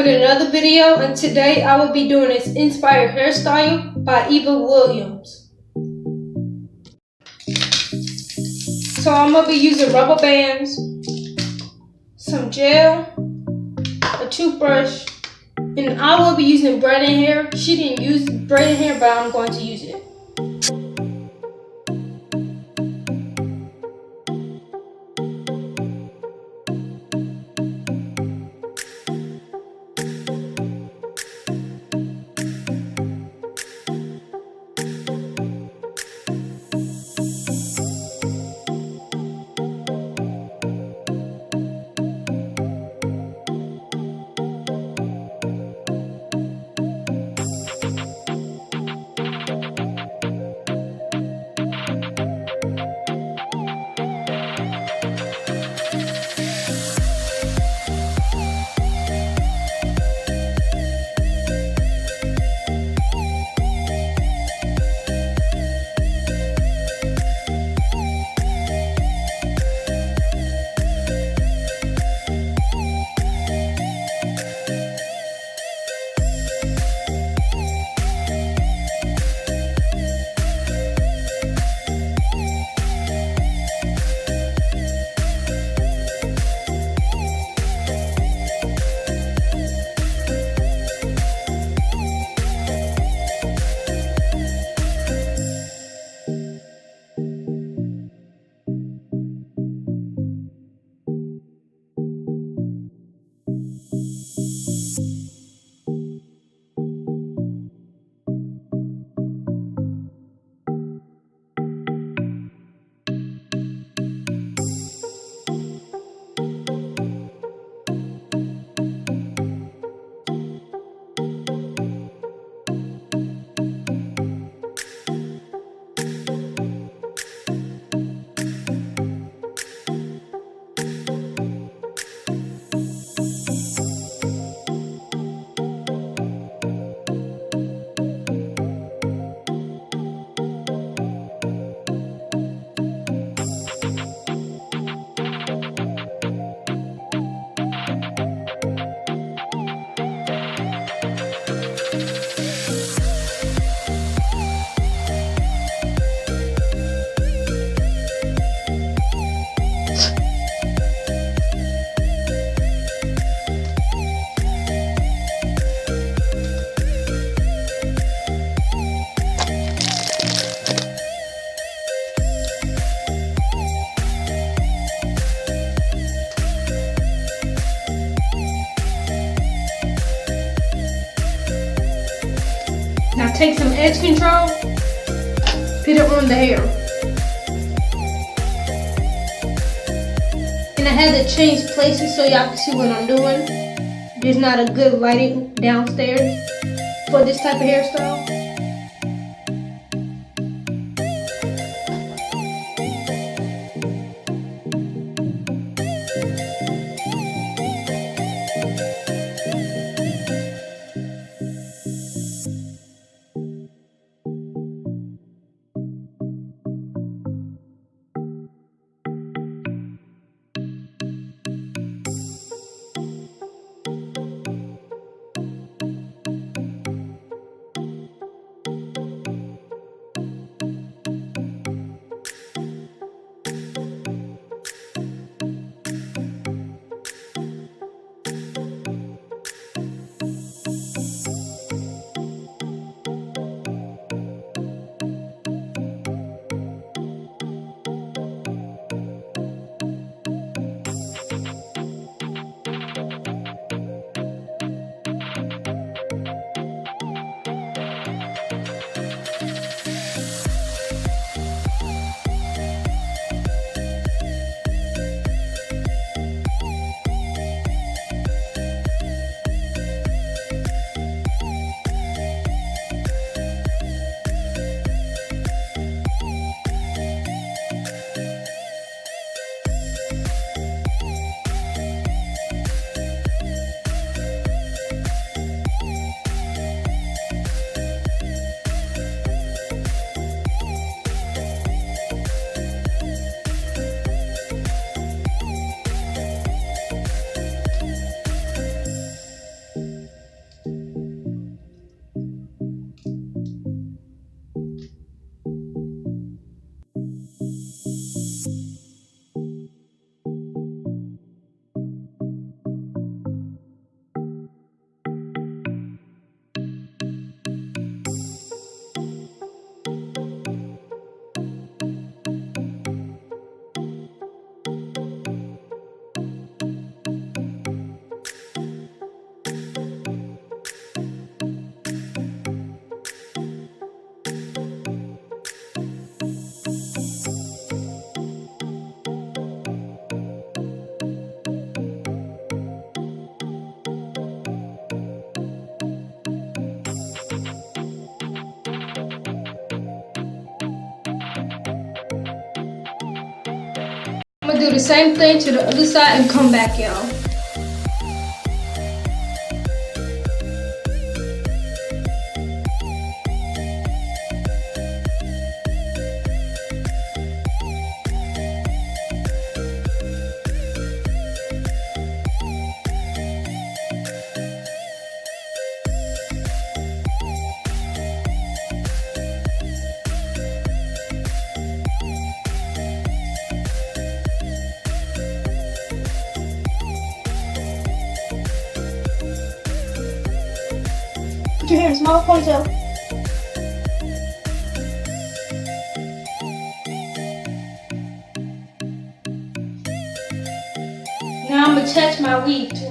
with another video, and today I will be doing this inspired hairstyle by Eva Williams. So I'm going to be using rubber bands, some gel, a toothbrush, and I will be using braiding hair. She didn't use braiding hair, but I'm going to use it. Now take some edge control, put it on the hair. And I had to change places so y'all can see what I'm doing. There's not a good lighting downstairs for this type of hairstyle. do the same thing to the other side and come back, y'all. Put your hair in a small ponytail. Now I'm gonna attach my weave to